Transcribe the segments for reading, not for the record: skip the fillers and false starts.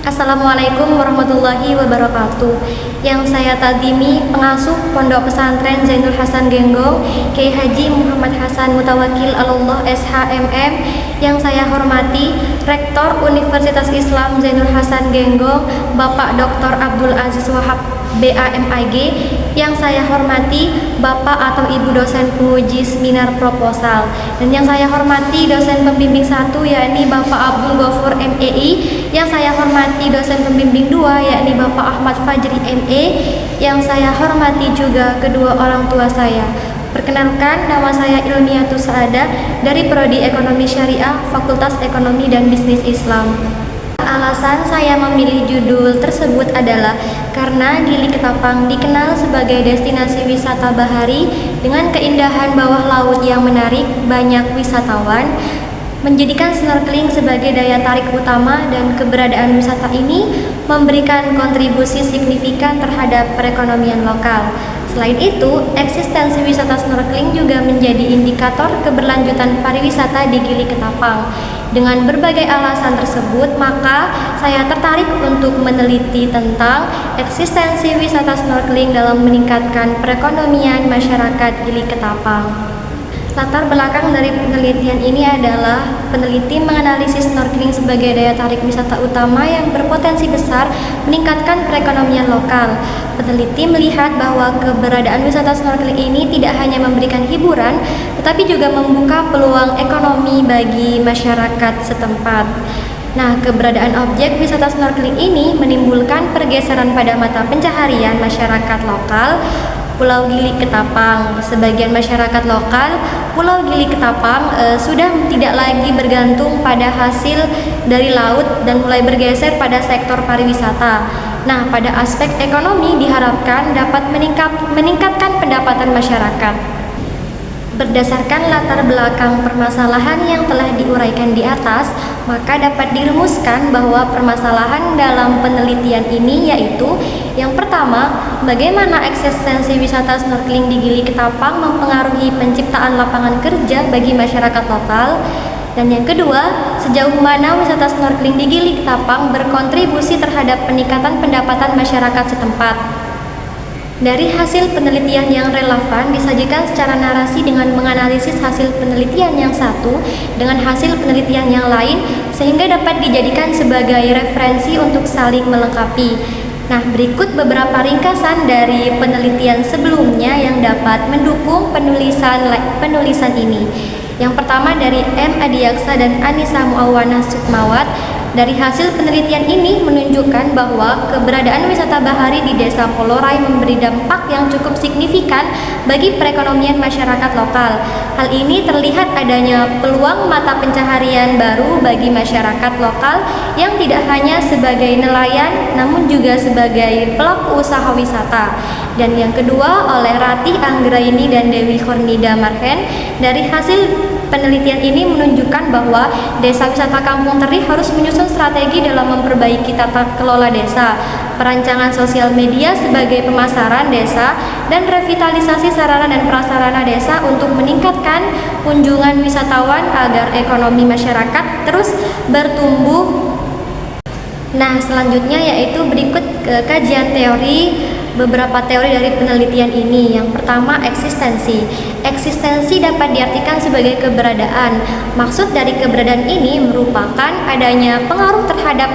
Assalamualaikum warahmatullahi wabarakatuh. Yang saya tadimi pengasuh Pondok Pesantren Zainul Hasan Genggong, Kiai Haji Muhammad Hasan Mutawakil Allah SHMM. Yang saya hormati Rektor Universitas Islam Zainul Hasan Genggong, Bapak Dr. Abdul Aziz Wahab BAMAG. Yang saya hormati Bapak atau Ibu dosen penguji seminar proposal. Dan yang saya hormati dosen pembimbing 1 yakni Bapak Abdul Ghafur MEI. Yang saya hormati dosen pembimbing 2 yakni Bapak Ahmad Fajri ME. Yang saya hormati juga kedua orang tua saya. Perkenalkan, nama saya Ilmiatus Saada dari Prodi Ekonomi Syariah, Fakultas Ekonomi dan Bisnis Islam. Alasan saya memilih judul tersebut adalah karena Gili Ketapang dikenal sebagai destinasi wisata bahari dengan keindahan bawah laut yang menarik banyak wisatawan, menjadikan snorkeling sebagai daya tarik utama, dan keberadaan wisata ini memberikan kontribusi signifikan terhadap perekonomian lokal. Selain itu, eksistensi wisata snorkeling juga menjadi indikator keberlanjutan pariwisata di Gili Ketapang. Dengan berbagai alasan tersebut, maka saya tertarik untuk meneliti tentang eksistensi wisata snorkeling dalam meningkatkan perekonomian masyarakat Gili Ketapang. Latar belakang dari penelitian ini adalah peneliti menganalisis snorkeling sebagai daya tarik wisata utama yang berpotensi besar meningkatkan perekonomian lokal. Peneliti melihat bahwa keberadaan wisata snorkeling ini tidak hanya memberikan hiburan, tetapi juga membuka peluang ekonomi bagi masyarakat setempat. Nah, keberadaan objek wisata snorkeling ini menimbulkan pergeseran pada mata pencaharian masyarakat lokal Pulau Gili Ketapang. Sebagian masyarakat lokal Pulau Gili Ketapang sudah tidak lagi bergantung pada hasil dari laut dan mulai bergeser pada sektor pariwisata. Nah, pada aspek ekonomi diharapkan dapat meningkatkan pendapatan masyarakat. Berdasarkan latar belakang permasalahan yang telah diuraikan di atas, maka dapat dirumuskan bahwa permasalahan dalam penelitian ini yaitu: yang pertama, bagaimana eksistensi wisata snorkeling di Gili Ketapang mempengaruhi penciptaan lapangan kerja bagi masyarakat lokal. Dan yang kedua, sejauh mana wisata snorkeling di Gili Ketapang berkontribusi terhadap peningkatan pendapatan masyarakat setempat. Dari hasil penelitian yang relevan disajikan secara narasi dengan menganalisis hasil penelitian yang satu dengan hasil penelitian yang lain sehingga dapat dijadikan sebagai referensi untuk saling melengkapi. Nah, berikut beberapa ringkasan dari penelitian sebelumnya yang dapat mendukung penulisan ini. Yang pertama dari M. Adiaksa dan Anissa Muawana Sukmawat. Dari hasil penelitian ini menunjukkan bahwa keberadaan wisata bahari di Desa Kolorai memberi dampak yang cukup signifikan bagi perekonomian masyarakat lokal. Hal ini terlihat adanya peluang mata pencaharian baru bagi masyarakat lokal yang tidak hanya sebagai nelayan namun juga sebagai pelaku usaha wisata. Dan yang kedua oleh Ratih Anggraini dan Dewi Hornida Marhen. Dari hasil penelitian ini menunjukkan bahwa Desa Wisata Kampung Teri harus menyusun strategi dalam memperbaiki tata kelola desa, perancangan sosial media sebagai pemasaran desa, dan revitalisasi sarana dan prasarana desa untuk meningkatkan kunjungan wisatawan agar ekonomi masyarakat terus bertumbuh. Nah, selanjutnya yaitu berikut kajian teori. Beberapa teori dari penelitian ini. Yang pertama, eksistensi. Eksistensi dapat diartikan sebagai keberadaan. Maksud dari keberadaan ini merupakan adanya pengaruh terhadap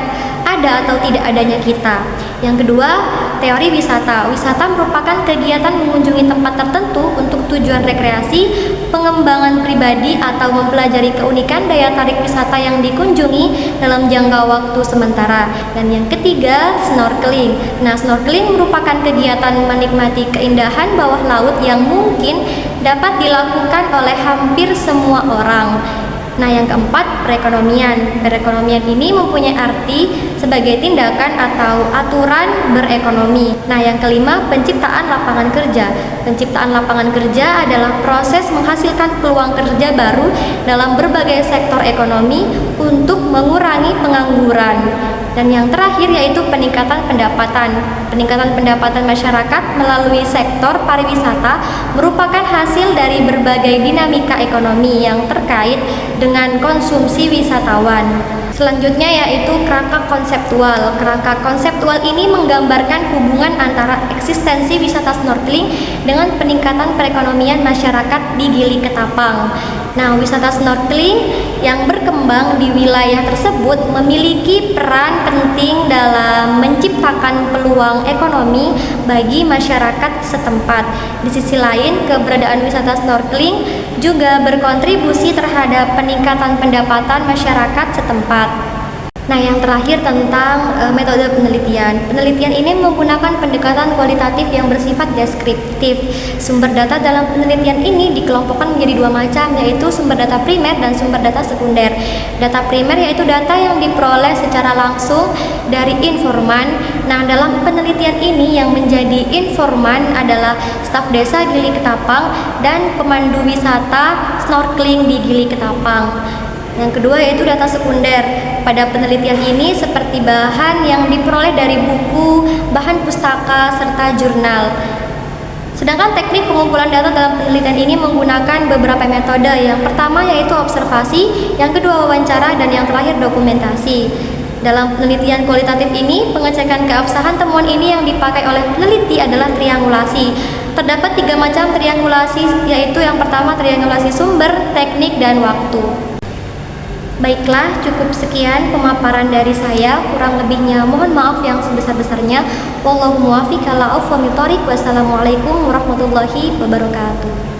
ada atau tidak adanya kita. Yang kedua, teori wisata. Wisata merupakan kegiatan mengunjungi tempat tertentu untuk tujuan rekreasi, pengembangan pribadi, atau mempelajari keunikan daya tarik wisata yang dikunjungi dalam jangka waktu sementara. Dan yang ketiga, snorkeling. Nah, snorkeling merupakan kegiatan menikmati keindahan bawah laut yang mungkin dapat dilakukan oleh hampir semua orang. Nah, yang keempat, perekonomian. Perekonomian ini mempunyai arti sebagai tindakan atau aturan berekonomi. Nah, yang kelima, penciptaan lapangan kerja. Penciptaan lapangan kerja adalah proses menghasilkan peluang kerja baru dalam berbagai sektor ekonomi untuk mengurangi pengangguran. Dan yang terakhir yaitu peningkatan pendapatan. Peningkatan pendapatan masyarakat melalui sektor pariwisata merupakan hasil dari berbagai dinamika ekonomi yang terkait dengan konsumsi wisatawan. Selanjutnya yaitu kerangka konseptual. Kerangka konseptual ini menggambarkan hubungan antara eksistensi wisata snorkeling dengan peningkatan perekonomian masyarakat di Gili Ketapang. Nah, wisata snorkeling yang berkembang di wilayah tersebut memiliki peran penting dalam menciptakan peluang ekonomi bagi masyarakat setempat. Di sisi lain, keberadaan wisata snorkeling juga berkontribusi terhadap peningkatan pendapatan masyarakat setempat. Nah, yang terakhir tentang metode penelitian. Penelitian ini menggunakan pendekatan kualitatif yang bersifat deskriptif. Sumber data dalam penelitian ini dikelompokkan menjadi dua macam, yaitu sumber data primer dan sumber data sekunder. Data primer yaitu data yang diperoleh secara langsung dari informan. Nah, dalam penelitian ini yang menjadi informan adalah staf desa Gili Ketapang dan pemandu wisata snorkeling di Gili Ketapang. Yang kedua yaitu data sekunder. Pada penelitian ini seperti bahan yang diperoleh dari buku, bahan pustaka, serta jurnal. Sedangkan teknik pengumpulan data dalam penelitian ini menggunakan beberapa metode. Yang pertama yaitu observasi, yang kedua wawancara, dan yang terakhir dokumentasi. Dalam penelitian kualitatif ini, pengecekan keabsahan temuan ini yang dipakai oleh peneliti adalah triangulasi. Terdapat 3 macam triangulasi, yaitu yang pertama triangulasi sumber, teknik, dan waktu. Baiklah, cukup sekian pemaparan dari saya. Kurang lebihnya mohon maaf yang sebesar-besarnya. Wallahu muwaffiq ala aqwamit thoriq. Wassalamualaikum warahmatullahi wabarakatuh.